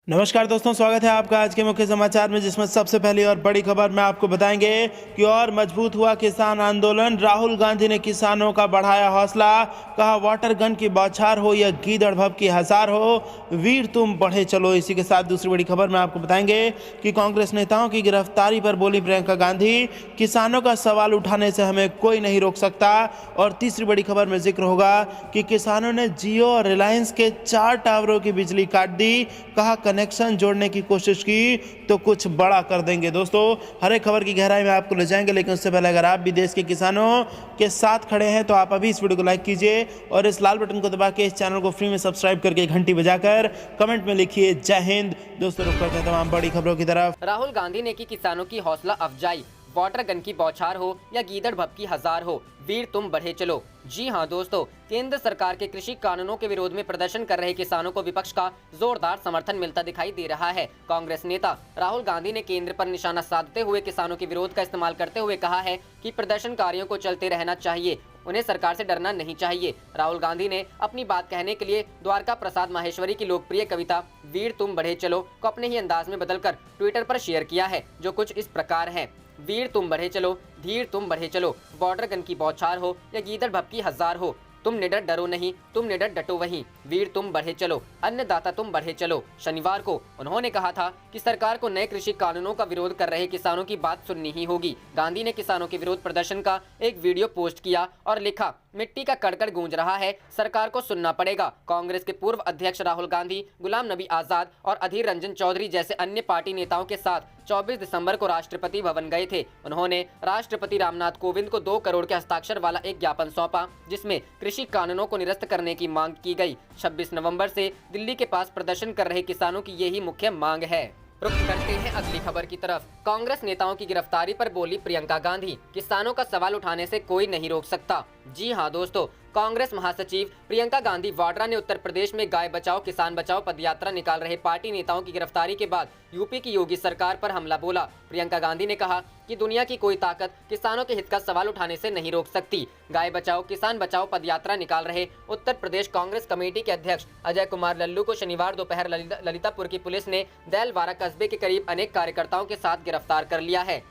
नमस्कार दोस्तों, स्वागत है आपका आज के मुख्य समाचार में, जिसमें सबसे पहली और बड़ी खबर में आपको बताएंगे कि और मजबूत हुआ किसान आंदोलन। राहुल गांधी ने किसानों का बढ़ाया हौसला, कहा वाटर गन की बौछार हो या गीदड़ भभ की हजार हो, वीर तुम बढ़े चलो। इसी के साथ दूसरी बड़ी खबर में आपको बताएंगे कि कांग्रेस नेताओं की गिरफ्तारी पर बोली प्रियंका गांधी, किसानों का सवाल उठाने से हमें कोई नहीं रोक सकता। और तीसरी बड़ी खबर में जिक्र होगा कि किसानों ने जियो और रिलायंस के 4 टावरों की बिजली काट दी, कहा कनेक्शन जोड़ने की कोशिश की तो कुछ बड़ा कर देंगे। दोस्तों, हर एक खबर की गहराई में आपको ले जाएंगे, लेकिन उससे पहले अगर आप भी देश के किसानों के साथ खड़े हैं तो आप अभी इस वीडियो को लाइक कीजिए और इस लाल बटन को दबा के इस चैनल को फ्री में सब्सक्राइब करके घंटी बजाकर कमेंट में लिखिए जय हिंद। दोस्तों, रुक करते हैं तमाम बड़ी खबरों की तरफ। राहुल गांधी ने की किसानों की हौसला अफजाई, वाटर गन की बौछार हो या गीदड़ भभ की हजार हो, वीर तुम बढ़े चलो। जी हां दोस्तों, केंद्र सरकार के कृषि कानूनों के विरोध में प्रदर्शन कर रहे किसानों को विपक्ष का जोरदार समर्थन मिलता दिखाई दे रहा है। कांग्रेस नेता राहुल गांधी ने केंद्र पर निशाना साधते हुए किसानों के विरोध का इस्तेमाल करते हुए कहा है कि प्रदर्शनकारियों को चलते रहना चाहिए, उन्हें सरकार से डरना नहीं चाहिए। राहुल गांधी ने अपनी बात कहने के लिए द्वारका प्रसाद माहेश्वरी की लोकप्रिय कविता वीर तुम बढ़े चलो को अपने ही अंदाज में बदलकर ट्विटर पर शेयर किया है, जो कुछ इस प्रकार है। वीर तुम बढ़े चलो, धीर तुम बढ़े चलो, वाटर गन की बौछार हो या गीदड़ भभ की हजार हो, तुम निडर डरो नहीं, तुम निडर डटो वहीं, वीर तुम बढ़े चलो, अन्नदाता तुम बढ़े चलो। शनिवार को उन्होंने कहा था कि सरकार को नए कृषि कानूनों का विरोध कर रहे किसानों की बात सुननी ही होगी। गांधी ने किसानों के विरोध प्रदर्शन का एक वीडियो पोस्ट किया और लिखा, मिट्टी का कड़कड़ गूंज रहा है, सरकार को सुनना पड़ेगा। कांग्रेस के पूर्व अध्यक्ष राहुल गांधी, गुलाम नबी आजाद और अधीर रंजन चौधरी जैसे अन्य पार्टी नेताओं के साथ 24 दिसंबर को राष्ट्रपति भवन गए थे। उन्होंने राष्ट्रपति रामनाथ कोविंद को 2 करोड़ के हस्ताक्षर वाला एक ज्ञापन सौंपा, जिसमें कृषि कानूनों को निरस्त करने की मांग की गई। 26 नवंबर से दिल्ली के पास प्रदर्शन कर रहे किसानों की यही मुख्य मांग है। रुख करते हैं अगली खबर की तरफ। कांग्रेस नेताओं की गिरफ्तारी पर बोली प्रियंका गांधी, किसानों का सवाल उठाने से कोई नहीं रोक सकता। जी हां दोस्तों, कांग्रेस महासचिव प्रियंका गांधी वाड्रा ने उत्तर प्रदेश में गाय बचाओ किसान बचाओ पदयात्रा निकाल रहे पार्टी नेताओं की गिरफ्तारी के बाद यूपी की योगी सरकार पर हमला बोला। प्रियंका गांधी ने कहा कि दुनिया की कोई ताकत किसानों के हित का सवाल उठाने से नहीं रोक सकती। गाय बचाओ किसान बचाओ पदयात्रा निकाल रहे उत्तर प्रदेश कांग्रेस कमेटी के अध्यक्ष अजय कुमार लल्लू को शनिवार दोपहर ललितापुर की पुलिस ने दैलवाड़ा कस्बे के करीब अनेक कार्यकर्ताओं के साथ गिरफ्तार कर लिया है।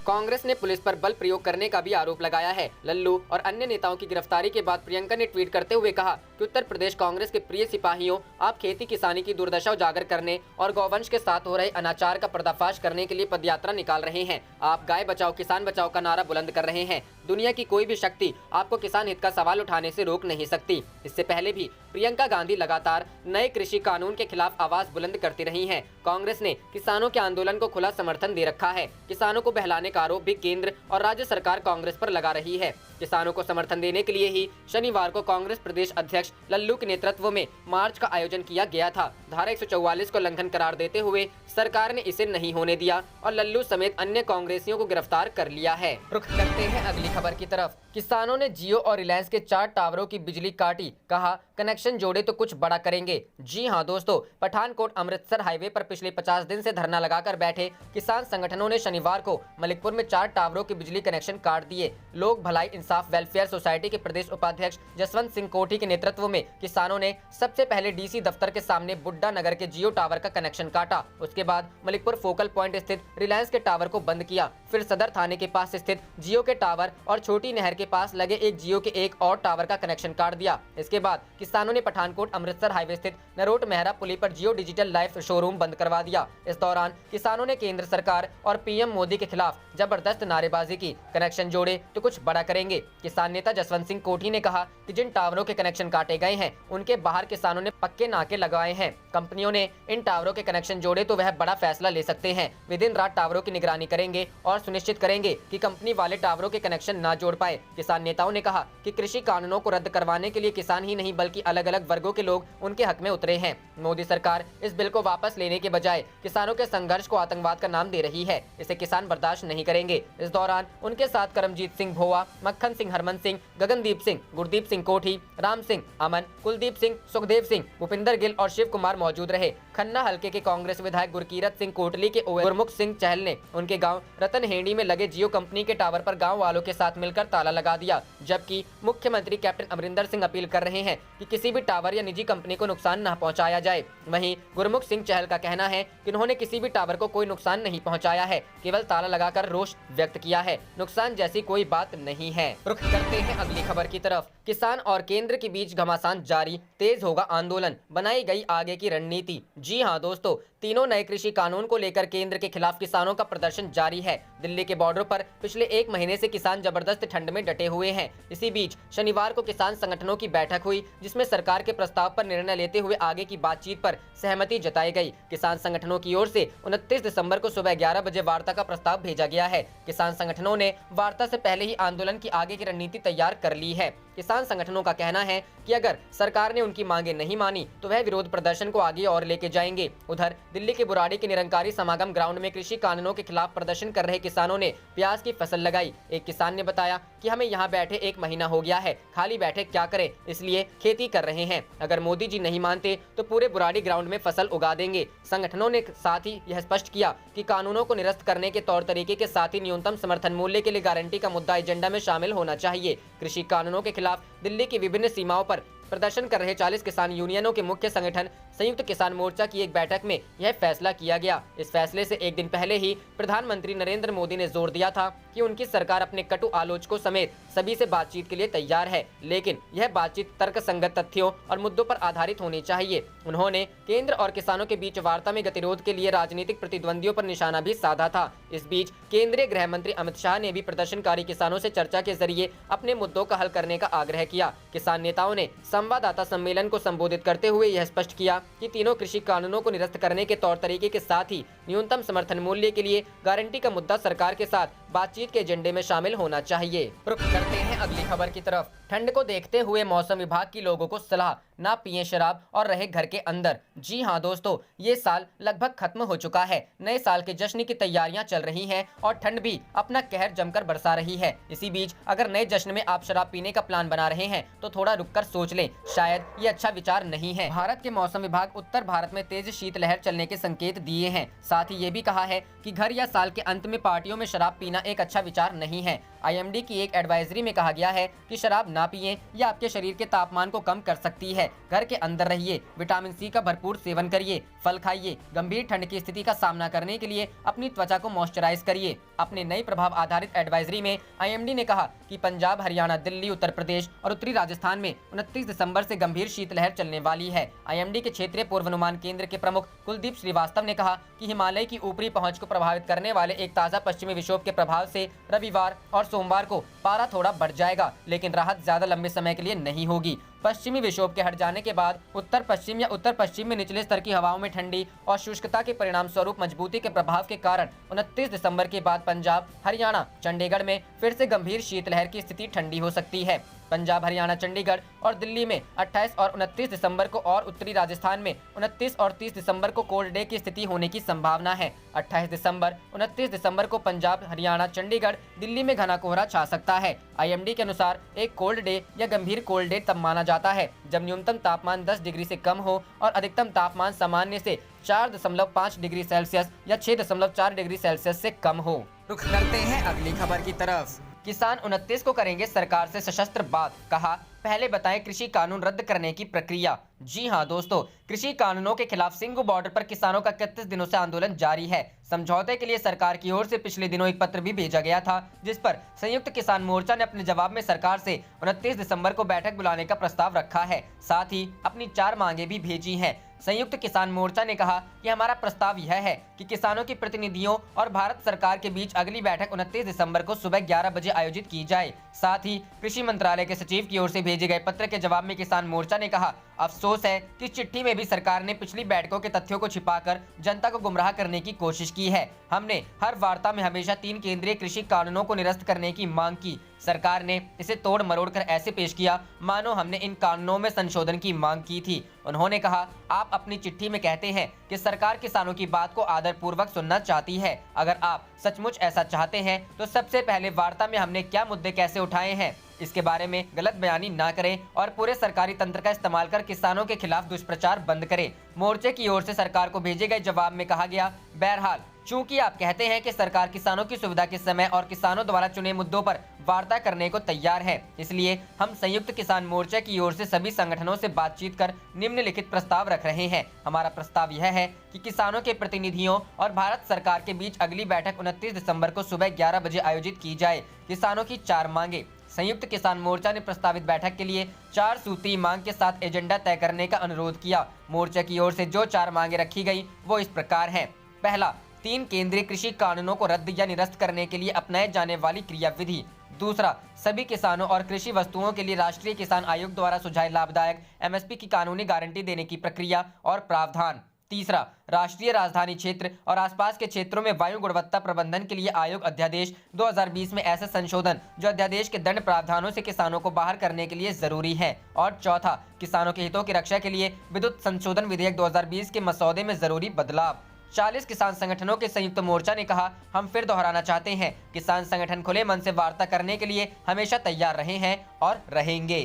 कांग्रेस ने पुलिस पर बल प्रयोग करने का भी आरोप लगाया है। लल्लू और अन्य नेताओं की गिरफ्तारी के बाद प्रियंका ने ट्वीट करते हुए कहा कि उत्तर प्रदेश कांग्रेस के प्रिय सिपाहियों, आप खेती किसानी की दुर्दशा उजागर करने और गौवंश के साथ हो रहे अनाचार का पर्दाफाश करने के लिए पदयात्रा निकाल रहे हैं। आप गाय बचाओ किसान बचाओ का नारा बुलंद कर रहे हैं। दुनिया की कोई भी शक्ति आपको किसान हित का सवाल उठाने से रोक नहीं सकती। इससे पहले भी प्रियंका गांधी लगातार नए कृषि कानून के खिलाफ आवाज बुलंद करती रही हैं। कांग्रेस ने किसानों के आंदोलन को खुला समर्थन दे रखा है। किसानों को बहलाने का आरोप भी केंद्र और राज्य सरकार कांग्रेस पर लगा रही है। किसानों को समर्थन देने के लिए ही शनिवार को कांग्रेस प्रदेश अध्यक्ष लल्लू के नेतृत्व में मार्च का आयोजन किया गया था। धारा 144 को उल्लंघन करार देते हुए सरकार ने इसे नहीं होने दिया और लल्लू समेत अन्य कांग्रेसियों को गिरफ्तार कर लिया है। रुख करते हैं अगली खबर की तरफ। किसानों ने जियो और रिलायंस के 4 टावरों की बिजली काटी, कहा कनेक्शन जोड़े तो कुछ बड़ा करेंगे। जी हां दोस्तों, पठानकोट अमृतसर हाईवे पर पिछले 50 दिन से धरना लगाकर बैठे किसान संगठनों ने शनिवार को मलिकपुर में 4 टावरों के बिजली कनेक्शन काट दिए। लोक भलाई इंसाफ वेलफेयर सोसाइटी के प्रदेश उपाध्यक्ष जसवंत सिंह कोठी के नेतृत्व में किसानों ने सबसे पहले डीसी दफ्तर के सामने बुड्ढा नगर के जियो टावर का कनेक्शन काटा। उसके बाद मलिकपुर फोकल पॉइंट स्थित रिलायंस के टावर को बंद किया। फिर सदर थाने के पास स्थित जियो के टावर और छोटी नहर के पास लगे एक जियो के एक और टावर का कनेक्शन काट दिया। इसके बाद किसानों ने पठानकोट अमृतसर हाईवे स्थित नरोट मेहरा पुली पर जियो डिजिटल लाइफ शोरूम बंद करवा दिया। इस दौरान किसानों ने केंद्र सरकार और पीएम मोदी के खिलाफ जबरदस्त नारेबाजी की। कनेक्शन जोड़े तो कुछ बड़ा करेंगे। किसान नेता जसवंत सिंह कोठी ने कहा कि जिन टावरों के कनेक्शन काटे गए हैं उनके बाहर किसानों ने पक्के नाके लगाए हैं। कंपनियों ने इन टावरों के कनेक्शन जोड़े तो वह बड़ा फैसला ले सकते हैं। वे दिन रात टावरों की निगरानी करेंगे और सुनिश्चित करेंगे कि कंपनी वाले टावरों के कनेक्शन ना जोड़ पाए। किसान नेताओं ने कहा कि कृषि कानूनों को रद्द करवाने के लिए किसान ही नहीं बल्कि अलग अलग वर्गों के लोग उनके हक में उतरे हैं। मोदी सरकार इस बिल को वापस लेने के बजाय किसानों के संघर्ष को आतंकवाद का नाम दे रही है। इसे किसान बर्दाश्त नहीं करेंगे। इस दौरान उनके साथ करमजीत सिंह भोवा, मक्खन सिंह, हरमन सिंह, गगनदीप सिंह, गुरदीप सिंह कोठी, राम सिंह, अमन, कुलदीप सिंह, सुखदेव सिंह, भूपिंदर गिल और शिव कुमार मौजूद रहे। खन्ना हलके के कांग्रेस विधायक गुरकीरत सिंह कोटली के गुरमुख सिंह चहल ने उनके गांव रतनहेड़ी में लगे जियो कंपनी के टावर पर गांव वालों के साथ मिलकर ताला लगा दिया, जबकि मुख्यमंत्री कैप्टन अमरिंदर सिंह अपील कर रहे हैं कि किसी भी टावर या निजी कंपनी को नुकसान न पहुंचाया जाए। वहीं गुरमुख सिंह चहल का कहना है कि उन्होंने किसी भी टावर को कोई नुकसान नहीं पहुंचाया है, केवल ताला लगाकर रोष व्यक्त किया है, नुकसान जैसी कोई बात नहीं है। रुख करते हैं अगली खबर की तरफ। किसान और केंद्र के बीच घमासान जारी, तेज होगा आंदोलन, बनाई गई आगे की रणनीति। जी हां दोस्तों, तीनों नए कृषि कानून को लेकर केंद्र के खिलाफ किसानों का प्रदर्शन जारी है। दिल्ली के बॉर्डर पर पिछले एक महीने से किसान जबरदस्त ठंड में डटे हुए हैं। इसी बीच शनिवार को किसान संगठनों की बैठक हुई, जिसमें सरकार के प्रस्ताव पर निर्णय लेते हुए आगे की बातचीत पर सहमति जताई गई। किसान संगठनों की ओर से 29 दिसंबर को सुबह 11 बजे वार्ता का प्रस्ताव भेजा गया है। किसान संगठनों ने वार्ता से पहले ही आंदोलन की आगे की रणनीति तैयार कर ली है। किसान संगठनों का कहना है कि अगर सरकार ने उनकी मांगे नहीं मानी तो वह विरोध प्रदर्शन को आगे और लेके जाएंगे। उधर दिल्ली के बुराड़ी के निरंकारी समागम ग्राउंड में कृषि कानूनों के खिलाफ प्रदर्शन कर रहे किसानों ने प्याज की फसल लगाई। एक किसान ने बताया कि हमें यहाँ बैठे 1 महीना हो गया है, खाली बैठे क्या करें, इसलिए खेती कर रहे हैं। अगर मोदी जी नहीं मानते तो पूरे बुराड़ी ग्राउंड में फसल उगा देंगे। संगठनों ने साथ ही यह स्पष्ट किया कि कानूनों को निरस्त करने के तौर तरीके के साथ ही न्यूनतम समर्थन मूल्य के लिए गारंटी का मुद्दा एजेंडा में शामिल होना चाहिए। कृषि कानूनों के खिलाफ दिल्ली की विभिन्न सीमाओं पर प्रदर्शन कर रहे 40 किसान यूनियनों के मुख्य संगठन संयुक्त किसान मोर्चा की एक बैठक में यह फैसला किया गया। इस फैसले से एक दिन पहले ही प्रधानमंत्री नरेंद्र मोदी ने जोर दिया था कि उनकी सरकार अपने कटु आलोचकों समेत सभी से बातचीत के लिए तैयार है, लेकिन यह बातचीत तर्कसंगत तथ्यों और मुद्दों पर आधारित होनी चाहिए। उन्होंने केंद्र और किसानों के बीच वार्ता में गतिरोध के लिए राजनीतिक प्रतिद्वंदियों पर निशाना भी साधा था। इस बीच केंद्रीय गृह मंत्री अमित शाह ने भी प्रदर्शनकारी किसानों से चर्चा के जरिए अपने मुद्दों का हल करने का आग्रह किया। किसान नेताओं ने संवाददाता सम्मेलन को संबोधित करते हुए यह स्पष्ट किया कि तीनों कृषि कानूनों को निरस्त करने के तौर तरीके के साथ ही न्यूनतम समर्थन मूल्य के लिए गारंटी का मुद्दा सरकार के साथ बातचीत के एजेंडे में शामिल होना चाहिए। रुख करते हैं अगली खबर की तरफ। ठंड को देखते हुए मौसम विभाग की लोगों को सलाह, ना पिएं शराब और रहे घर के अंदर। जी हां दोस्तों, ये साल लगभग खत्म हो चुका है। नए साल के जश्न की तैयारियां चल रही हैं और ठंड भी अपना कहर जमकर बरसा रही है। इसी बीच अगर नए जश्न में आप शराब पीने का प्लान बना रहे हैं तो थोड़ा रुककर सोच लें, शायद ये अच्छा विचार नहीं है। भारत के मौसम विभाग उत्तर भारत में तेज शीतलहर चलने के संकेत दिए हैं। साथ ही ये भी कहा है कि घर या साल के अंत में पार्टियों में शराब पीना एक अच्छा विचार नहीं है। IMD की एक एडवाइजरी में कहा गया है कि शराब ना पिएं, यह आपके शरीर के तापमान को कम कर सकती है। घर के अंदर रहिए, विटामिन C का भरपूर सेवन करिए, फल खाइए, गंभीर ठंड की स्थिति का सामना करने के लिए अपनी त्वचा को मॉइस्चराइज करिए। अपने नई प्रभाव आधारित एडवाइजरी में IMD ने कहा कि पंजाब, हरियाणा, दिल्ली, उत्तर प्रदेश और उत्तरी राजस्थान में 29 दिसंबर से गंभीर शीतलहर चलने वाली है। IMD के क्षेत्रीय पूर्वानुमान केंद्र के प्रमुख कुलदीप श्रीवास्तव ने कहा कि हिमालय की ऊपरी पहुंच को प्रभावित करने वाले एक ताजा पश्चिमी विक्षोभ के प्रभाव से रविवार और सोमवार को पारा थोड़ा बढ़ जाएगा, लेकिन राहत ज्यादा लंबे समय के लिए नहीं होगी। पश्चिमी विक्षोभ के हट जाने के बाद उत्तर पश्चिम या उत्तर पश्चिम में निचले स्तर की हवाओं में ठंडी और शुष्कता के परिणाम स्वरूप मजबूती के प्रभाव के कारण 29 दिसंबर के बाद पंजाब, हरियाणा, चंडीगढ़ में फिर से गंभीर शीतलहर की स्थिति ठंडी हो सकती है। पंजाब, हरियाणा, चंडीगढ़ और दिल्ली में 28 और 29 दिसंबर को और उत्तरी राजस्थान में 29 और 30 दिसंबर को कोल्ड डे की स्थिति होने की संभावना है। 28 दिसंबर, 29 दिसंबर को पंजाब, हरियाणा, चंडीगढ़, दिल्ली में घना कोहरा छा सकता है। IMD के अनुसार एक कोल्ड डे या गंभीर कोल्ड डे तब माना जाता है जब न्यूनतम तापमान 10 डिग्री से कम हो और अधिकतम तापमान सामान्य से 4.5 डिग्री सेल्सियस या 6.4 डिग्री सेल्सियस से कम हो। रुख करते हैं अगली खबर की तरफ। किसान 29 को करेंगे सरकार से सशस्त्र बात, कहा पहले बताएं कृषि कानून रद्द करने की प्रक्रिया। जी हां दोस्तों, कृषि कानूनों के खिलाफ सिंघू बॉर्डर पर किसानों का 31 दिनों से आंदोलन जारी है। समझौते के लिए सरकार की ओर से पिछले दिनों एक पत्र भी भेजा गया था, जिस पर संयुक्त किसान मोर्चा ने अपने जवाब में सरकार से 29 दिसंबर को बैठक बुलाने का प्रस्ताव रखा है। साथ ही अपनी 4 मांगे भी भेजी हैं। संयुक्त किसान मोर्चा ने कहा कि हमारा प्रस्ताव यह है कि किसानों के प्रतिनिधियों और भारत सरकार के बीच अगली बैठक 29 दिसंबर को सुबह 11 बजे आयोजित की जाए। साथ ही कृषि मंत्रालय के सचिव की ओर से भेजे गए पत्र के जवाब में किसान मोर्चा ने कहा, अफसोस है कि चिट्ठी में भी सरकार ने पिछली बैठकों के तथ्यों को छिपाकर जनता को गुमराह करने की कोशिश की है। हमने हर वार्ता में हमेशा 3 केंद्रीय कृषि कानूनों को निरस्त करने की मांग की। सरकार ने इसे तोड़ मरोड़ कर ऐसे पेश किया मानो हमने इन कानूनों में संशोधन की मांग की थी। उन्होंने कहा, आप अपनी चिट्ठी में कहते हैं कि सरकार किसानों की बात को आदरपूर्वक सुनना चाहती है। अगर आप सचमुच ऐसा चाहते हैं तो सबसे पहले वार्ता में हमने क्या मुद्दे कैसे उठाए हैं इसके बारे में गलत बयानी ना करें और पूरे सरकारी तंत्र का इस्तेमाल कर किसानों के खिलाफ दुष्प्रचार बंद करें। मोर्चे की ओर से सरकार को भेजे गए जवाब में कहा गया, बहरहाल चूंकि आप कहते हैं कि सरकार किसानों की सुविधा के समय और किसानों द्वारा चुने मुद्दों पर वार्ता करने को तैयार है, इसलिए हम संयुक्त किसान मोर्चा की ओर से सभी संगठनों से बातचीत कर निम्नलिखित प्रस्ताव रख रहे हैं। हमारा प्रस्ताव यह है कि किसानों के प्रतिनिधियों और भारत सरकार के बीच अगली बैठक 29 दिसंबर को सुबह 11 बजे आयोजित की जाए। किसानों की 4 मांगे। संयुक्त किसान मोर्चा ने प्रस्तावित बैठक के लिए 4 सूत्री मांग के साथ एजेंडा तय करने का अनुरोध किया। मोर्चा की ओर से जो 4 मांगे रखी गई वो इस प्रकार है। पहला, 3 केंद्रीय कृषि कानूनों को रद्द या निरस्त करने के लिए अपनाए जाने वाली क्रियाविधि। दूसरा, सभी किसानों और कृषि वस्तुओं के लिए राष्ट्रीय किसान आयोग द्वारा सुझाए लाभदायक एमएसपी की कानूनी गारंटी देने की प्रक्रिया और प्रावधान। तीसरा, राष्ट्रीय राजधानी क्षेत्र और आसपास के क्षेत्रों में वायु गुणवत्ता प्रबंधन के लिए आयोग अध्यादेश 2020 में ऐसे संशोधन जो अध्यादेश के दंड प्रावधानों से किसानों को बाहर करने के लिए जरूरी है। और चौथा, किसानों के हितों की रक्षा के लिए विद्युत संशोधन विधेयक 2020 के मसौदे में जरूरी बदलाव। 40 किसान संगठनों के संयुक्त मोर्चा ने कहा, हम फिर दोहराना चाहते हैं, किसान संगठन खुले मन से वार्ता करने के लिए हमेशा तैयार रहे हैं और रहेंगे।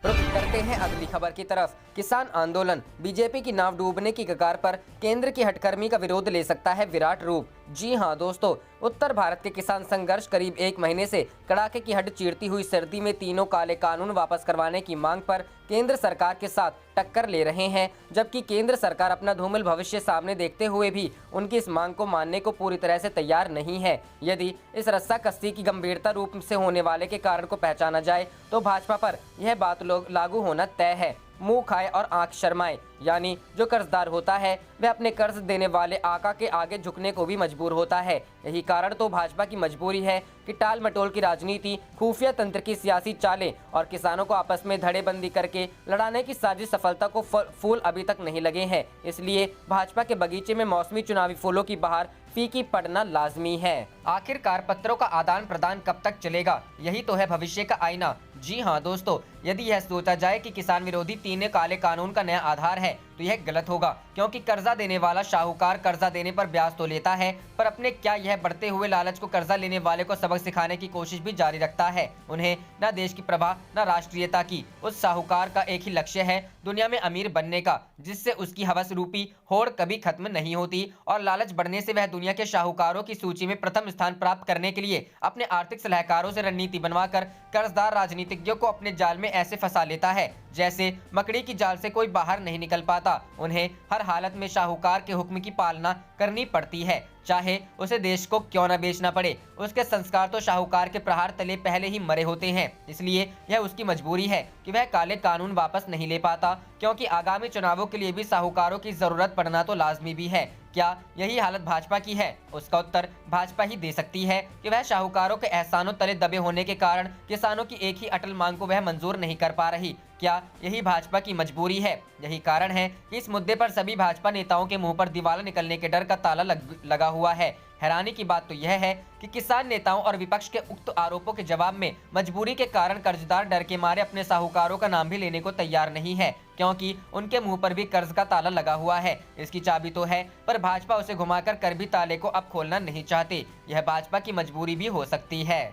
रुख करते हैं अगली खबर की तरफ। किसान आंदोलन, बीजेपी की नाव डूबने की कगार पर, केंद्र की हठकर्मी का विरोध ले सकता है विराट रूप। जी हां दोस्तों, उत्तर भारत के किसान संघर्ष करीब 1 महीने से कड़ाके की हड्ड चीरती हुई सर्दी में तीनों काले कानून वापस करवाने की मांग पर केंद्र सरकार के साथ टक्कर ले रहे हैं, जबकि केंद्र सरकार अपना धूमिल भविष्य सामने देखते हुए भी उनकी इस मांग को मानने को पूरी तरह से तैयार नहीं है। यदि इस रस्साकस्सी की गंभीरता रूप से होने वाले के कारण को पहचाना जाए तो भाजपा पर यह बात लागू होना तय है। मुंह खाए और आंख शर्माए, यानी जो कर्जदार होता है वह अपने कर्ज देने वाले आका के आगे झुकने को भी मजबूर होता है। यही कारण तो भाजपा की मजबूरी है कि टाल मटोल की राजनीति, खुफिया तंत्र की सियासी चालें और किसानों को आपस में धड़ेबंदी करके लड़ाने की साजिश सफलता को फूल अभी तक नहीं लगे हैं। इसलिए भाजपा के बगीचे में मौसमी चुनावी फूलों की बहार फीकी पड़ना लाजमी है। आखिरकार पत्रों का आदान प्रदान कब तक चलेगा? यही तो है भविष्य का आईना। जी हां दोस्तों, यदि यह सोचा जाए कि किसान विरोधी 3 काले कानून का नया आधार है तो यह गलत होगा, क्योंकि कर्जा देने वाला शाहूकार कर्जा देने पर ब्याज तो लेता है, पर अपने क्या यह बढ़ते हुए लालच को कर्जा लेने वाले को सबक सिखाने की कोशिश भी जारी रखता है। उन्हें न देश की प्रभा न राष्ट्रीयता की। उस शाहूकार का एक ही लक्ष्य है, दुनिया में अमीर बनने का, जिससे उसकी हवस रूपी होड़ कभी खत्म नहीं होती और लालच बढ़ने से वह दुनिया के शाहूकारों की सूची में प्रथम स्थान प्राप्त करने के लिए अपने आर्थिक सलाहकारों से रणनीति बनवाकर कर्जदार राजनीतिज्ञों को अपने जाल में ऐसे फंसा लेता है जैसे मकड़ी की जाल से कोई बाहर नहीं निकल पाता। उन्हें हर हालत में शाहूकार के हुक्म की पालना करनी पड़ती है, चाहे उसे देश को क्यों न बेचना पड़े। उसके संस्कार तो शाहूकार के प्रहार तले पहले ही मरे होते हैं, इसलिए यह उसकी मजबूरी है कि वह काले कानून वापस नहीं ले पाता, क्योंकि आगामी चुनावों के लिए भी साहूकारों की जरूरत पड़ना तो लाजमी भी है। क्या यही हालत भाजपा की है? उसका उत्तर भाजपा ही दे सकती है कि वह शाहूकारों के एहसानों तले दबे होने के कारण किसानों की एक ही अटल मांग को वह मंजूर नहीं कर पा रही। क्या यही भाजपा की मजबूरी है? यही कारण है कि इस मुद्दे पर सभी भाजपा नेताओं के मुंह पर दिवाला निकलने के डर का ताला लगा हुआ है। हैरानी की बात तो यह है कि किसान नेताओं और विपक्ष के उक्त आरोपों के जवाब में मजबूरी के कारण कर्जदार डर के मारे अपने साहूकारों का नाम भी लेने को तैयार नहीं है, क्योंकि उनके मुंह पर भी कर्ज का ताला लगा हुआ है। इसकी चाबी तो है, पर भाजपा उसे घुमाकर कर भी ताले को अब खोलना नहीं चाहती। यह भाजपा की मजबूरी भी हो सकती है।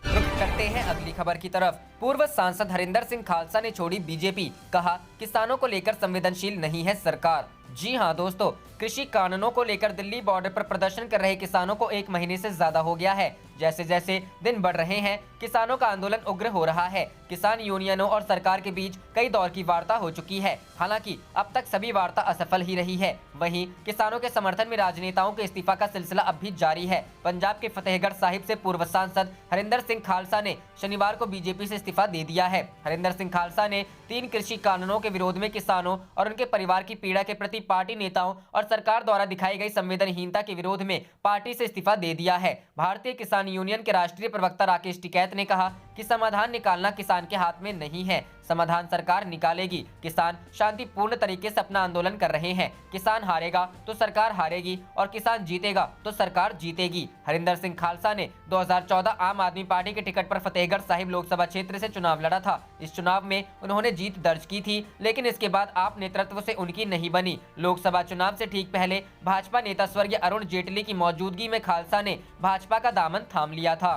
रुख करते हैं अगली खबर की तरफ। पूर्व सांसद हरिंदर सिंह खालसा ने छोड़ी बीजेपी, कहा किसानों को लेकर संवेदनशील नहीं है सरकार। जी हां दोस्तों, कृषि कानूनों को लेकर दिल्ली बॉर्डर पर प्रदर्शन कर रहे किसानों को 1 महीने से ज्यादा हो गया है। जैसे जैसे दिन बढ़ रहे हैं, किसानों का आंदोलन उग्र हो रहा है। किसान यूनियनों और सरकार के बीच कई दौर की वार्ता हो चुकी है, हालांकि अब तक सभी वार्ता असफल ही रही है। वहीं किसानों के समर्थन में राजनेताओं के इस्तीफा का सिलसिला अब भी जारी है। पंजाब के फतेहगढ़ साहिब से पूर्व सांसद हरिंदर सिंह खालसा ने शनिवार को बीजेपी से इस्तीफा दे दिया है। हरिंदर सिंह खालसा ने 3 कृषि कानूनों के विरोध में किसानों और उनके परिवार की पीड़ा के प्रति पार्टी नेताओं और सरकार द्वारा दिखाई गई संवेदनहीनता के विरोध में पार्टी से इस्तीफा दे दिया है। भारतीय किसान यूनियन के राष्ट्रीय प्रवक्ता राकेश टिकैत ने कहा कि समाधान निकालना किसान के हाथ में नहीं है, समाधान सरकार निकालेगी। किसान शांतिपूर्ण तरीके से अपना आंदोलन कर रहे हैं। किसान हारेगा तो सरकार हारेगी और किसान जीतेगा तो सरकार जीतेगी। हरिंदर सिंह खालसा ने 2014 आम आदमी पार्टी के टिकट पर फतेहगढ़ साहिब लोकसभा क्षेत्र से चुनाव लड़ा था। इस चुनाव में उन्होंने जीत दर्ज की थी, लेकिन इसके बाद आप नेतृत्व से उनकी नहीं बनी। लोकसभा चुनाव से ठीक पहले भाजपा नेता स्वर्गीय अरुण जेटली की मौजूदगी में खालसा ने भाजपा का दामन थाम लिया था।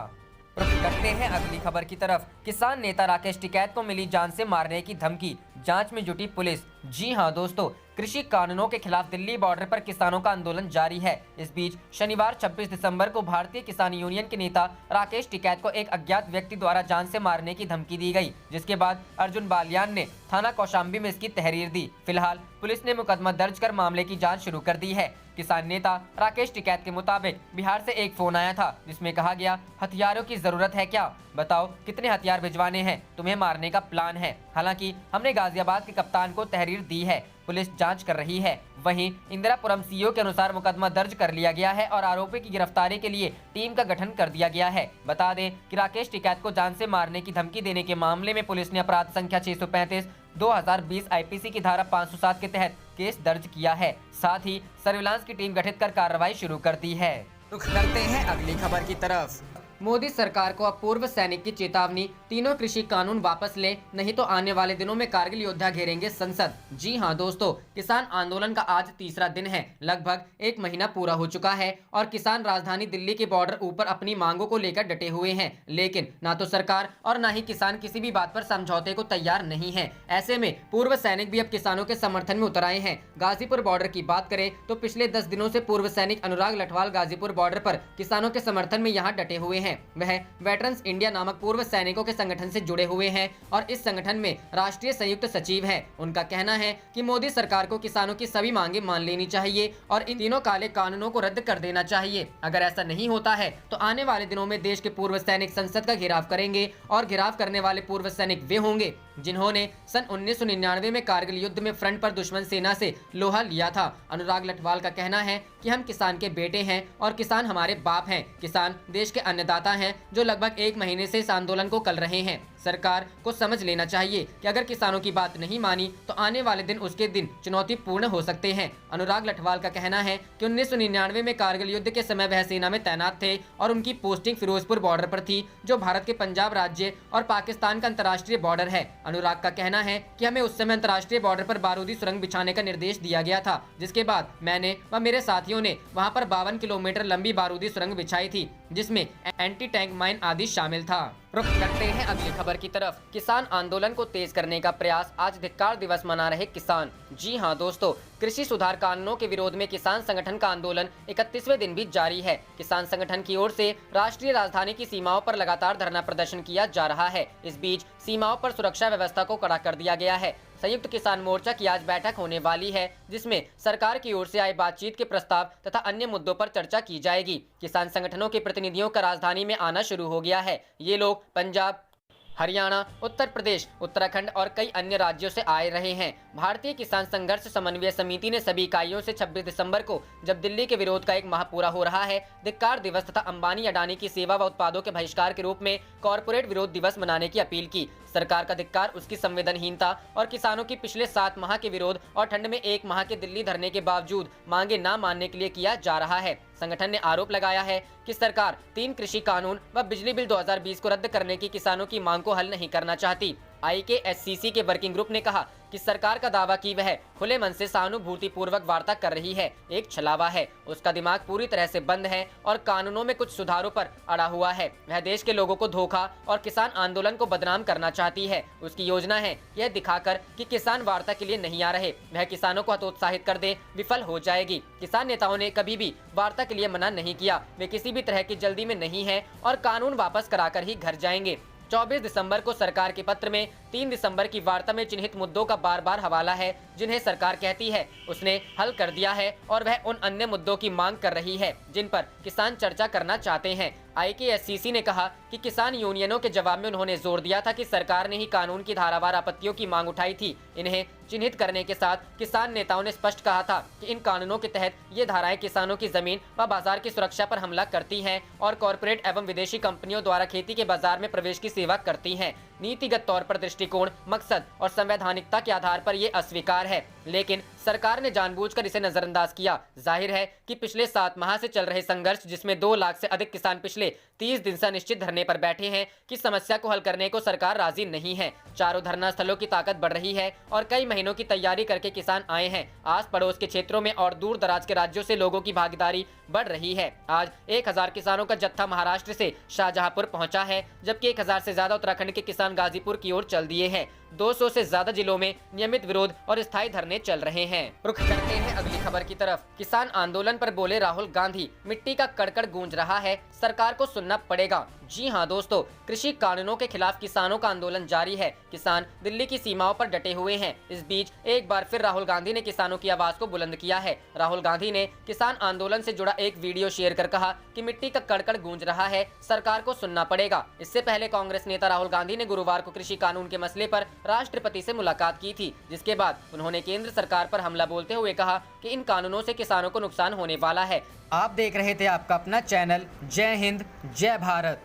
करते हैं अगली खबर की तरफ। किसान नेता राकेश टिकैत को मिली जान से मारने की धमकी, जांच में जुटी पुलिस। जी हां दोस्तों, कृषि कानूनों के खिलाफ दिल्ली बॉर्डर पर किसानों का आंदोलन जारी है। इस बीच शनिवार 26 दिसंबर को भारतीय किसान यूनियन के नेता राकेश टिकैत को एक अज्ञात व्यक्ति द्वारा जान से मारने की धमकी दी गई, जिसके बाद अर्जुन बालियान ने थाना कौशाम्बी में इसकी तहरीर दी। फिलहाल पुलिस ने मुकदमा दर्ज कर मामले की जाँच शुरू कर दी है। किसान नेता राकेश टिकैत के मुताबिक बिहार से एक फोन आया था, जिसमें कहा गया, हथियारों की जरूरत है क्या, बताओ कितने हथियार भिजवाने हैं, तुम्हें मारने का प्लान है। हालांकि हमने गाजियाबाद के कप्तान को तहरीर दी है, पुलिस जांच कर रही है। वहीं इंदिरापुरम सीओ के अनुसार मुकदमा दर्ज कर लिया गया है और आरोपी की गिरफ्तारी के लिए टीम का गठन कर दिया गया है। बता दें कि राकेश टिकैत को जान से मारने की धमकी देने के मामले में पुलिस ने अपराध संख्या 635 2020 आईपीसी की धारा 507 के तहत केस दर्ज किया है। साथ ही सर्विलांस की टीम गठित कर कार्रवाई शुरू कर दी है। रुख करते हैं अगली खबर की तरफ। मोदी सरकार को अब पूर्व सैनिक की चेतावनी, तीनों कृषि कानून वापस ले, नहीं तो आने वाले दिनों में कारगिल योद्धा घेरेंगे संसद। जी हां दोस्तों, किसान आंदोलन का आज तीसरा दिन है। लगभग एक महीना पूरा हो चुका है और किसान राजधानी दिल्ली के बॉर्डर ऊपर अपनी मांगों को लेकर डटे हुए हैं, लेकिन ना तो सरकार और ना ही किसान किसी भी बात पर समझौते को तैयार नहीं है। ऐसे में पूर्व सैनिक भी अब किसानों के समर्थन में उतर आए हैं। गाजीपुर बॉर्डर की बात करें तो पिछले 10 दिनों से पूर्व सैनिक अनुराग लठवाल गाजीपुर बॉर्डर पर किसानों के समर्थन में यहाँ डटे हुए हैं। वह वेटरन्स इंडिया नामक पूर्व सैनिकों के संगठन से जुड़े हुए हैं और इस संगठन में राष्ट्रीय संयुक्त सचिव हैं। उनका कहना है कि मोदी सरकार को किसानों की सभी मांगे मान लेनी चाहिए और इन तीनों काले कानूनों को रद्द कर देना चाहिए। अगर ऐसा नहीं होता है तो आने वाले दिनों में देश के पूर्व सैनिक संसद का घेराव करेंगे और घेराव करने वाले पूर्व सैनिक वे होंगे जिन्होंने सन 1999 में कारगिल युद्ध में फ्रंट पर दुश्मन सेना से लोहा लिया था। अनुराग लठवाल का कहना है कि हम किसान के बेटे हैं और किसान हमारे बाप हैं। किसान देश के अन्नदाता हैं जो लगभग एक महीने से इस आंदोलन को कर रहे हैं। सरकार को समझ लेना चाहिए कि अगर किसानों की बात नहीं मानी तो आने वाले दिन उसके दिन चुनौतीपूर्ण हो सकते हैं। अनुराग लठवाल का कहना है कि 1999 में कारगिल युद्ध के समय वह सेना में तैनात थे और उनकी पोस्टिंग फिरोजपुर बॉर्डर पर थी, जो भारत के पंजाब राज्य और पाकिस्तान का अंतर्राष्ट्रीय बॉर्डर है। अनुराग का कहना है कि हमें उस समय अंतर्राष्ट्रीय बॉर्डर पर बारूदी सुरंग बिछाने का निर्देश दिया गया था, जिसके बाद मैंने व मेरे साथियों ने वहां पर 52 किलोमीटर लंबी बारूदी सुरंग बिछाई थी, जिसमें एंटी टैंक माइन आदि शामिल था। रुख करते हैं अगली खबर की तरफ। किसान आंदोलन को तेज करने का प्रयास, आज धिक्कार दिवस मना रहे किसान। जी हां दोस्तों, कृषि सुधार कानूनों के विरोध में किसान संगठन का आंदोलन 31वें दिन भी जारी है। किसान संगठन की ओर से राष्ट्रीय राजधानी की सीमाओं पर लगातार धरना प्रदर्शन किया जा रहा है। इस बीच सीमाओं पर सुरक्षा व्यवस्था को कड़ा कर दिया गया है। संयुक्त किसान मोर्चा की आज बैठक होने वाली है, जिसमें सरकार की ओर से आए बातचीत के प्रस्ताव तथा अन्य मुद्दों पर चर्चा की जाएगी। किसान संगठनों के प्रतिनिधियों का राजधानी में आना शुरू हो गया है। ये लोग पंजाब, हरियाणा, उत्तर प्रदेश, उत्तराखंड और कई अन्य राज्यों से आए रहे हैं। भारतीय किसान संघर्ष समन्वय समिति ने सभी इकाइयों से 26 दिसंबर को, जब दिल्ली के विरोध का एक माह पूरा हो रहा है, धिक्कार दिवस तथा अंबानी अडानी की सेवा व उत्पादों के बहिष्कार के रूप में कॉरपोरेट विरोध दिवस मनाने की अपील की। सरकार का धिक्कार उसकी संवेदनहीनता और किसानों की पिछले 7 माह के विरोध और ठंड में 1 माह के दिल्ली धरने के बावजूद मांगे न मानने के लिए किया जा रहा है। संगठन ने आरोप लगाया है कि सरकार 3 कृषि कानून व बिजली बिल 2020 को रद्द करने की किसानों की मांग को हल नहीं करना चाहती। IKSCC के वर्किंग ग्रुप ने कहा कि सरकार का दावा कि वह खुले मन से सहानुभूति पूर्वक वार्ता कर रही है, एक छलावा है। उसका दिमाग पूरी तरह से बंद है और कानूनों में कुछ सुधारों पर अड़ा हुआ है। वह देश के लोगों को धोखा और किसान आंदोलन को बदनाम करना चाहती है। उसकी योजना है यह दिखाकर कि किसान वार्ता के लिए नहीं आ रहे, वह किसानों को हतोत्साहित कर दे, विफल हो जाएगी। किसान नेताओं ने कभी भी वार्ता के लिए मना नहीं किया। वे किसी भी तरह की जल्दी में नहीं है और कानून वापस कराकर ही घर जाएंगे। 24 दिसंबर को सरकार के पत्र में 3 दिसंबर की वार्ता में चिन्हित मुद्दों का बार बार हवाला है, जिन्हें सरकार कहती है उसने हल कर दिया है और वह उन अन्य मुद्दों की मांग कर रही है जिन पर किसान चर्चा करना चाहते हैं। IKSCC ने कहा कि किसान यूनियनों के जवाब में उन्होंने जोर दिया था कि सरकार ने ही कानून की धारावार आपत्तियों की मांग उठाई थी। इन्हें चिन्हित करने के साथ किसान नेताओं ने स्पष्ट कहा था कि इन कानूनों के तहत ये धाराएं किसानों की जमीन व बाजार की सुरक्षा पर हमला करती हैं और कॉरपोरेट एवं विदेशी कंपनियों द्वारा खेती के बाजार में प्रवेश की सेवा करती हैं। नीतिगत तौर पर दृष्टिकोण, मकसद और संवैधानिकता के आधार पर ये अस्वीकार है, लेकिन सरकार ने जानबूझकर इसे नजरअंदाज किया। जाहिर है कि पिछले 7 माह से चल रहे संघर्ष, जिसमें 2 लाख से अधिक किसान पिछले 30 दिन से अनिश्चित धरने पर बैठे हैं, कि समस्या को हल करने को सरकार राजी नहीं है। चारों धरना स्थलों की ताकत बढ़ रही है और कई महीनों की तैयारी करके किसान आए हैं। आस पड़ोस के क्षेत्रों में और दूर दराज के राज्यों से लोगों की भागीदारी बढ़ रही है। आज 1000 किसानों का जत्था महाराष्ट्र से शाहजहांपुर पहुंचा है, जबकि 1000 से ज्यादा उत्तराखंड के किसान गाजीपुर की ओर चल दिए हैं। 200 से ज्यादा जिलों में नियमित विरोध और स्थायी धरने चल रहे हैं। रुख करते हैं अगली खबर की तरफ। किसान आंदोलन पर बोले राहुल गांधी, मिट्टी का कड़कड़ गूंज रहा है, सरकार को सुनना पड़ेगा। जी हां दोस्तों, कृषि कानूनों के खिलाफ किसानों का आंदोलन जारी है। किसान दिल्ली की सीमाओं पर डटे हुए हैं। इस बीच एक बार फिर राहुल गांधी ने किसानों की आवाज को बुलंद किया है। राहुल गांधी ने किसान आंदोलन से जुड़ा एक वीडियो शेयर कर कहा कि मिट्टी का कड़कड़ गूंज रहा है, सरकार को सुनना पड़ेगा। इससे पहले कांग्रेस नेता राहुल गांधी ने गुरुवार को कृषि कानून के मसले पर राष्ट्रपति से मुलाकात की थी, जिसके बाद उन्होंने केंद्र सरकार पर हमला बोलते हुए कहा कि इन कानूनों से किसानों को नुकसान होने वाला है। आप देख रहे थे आपका अपना चैनल जय हिंद जय भारत।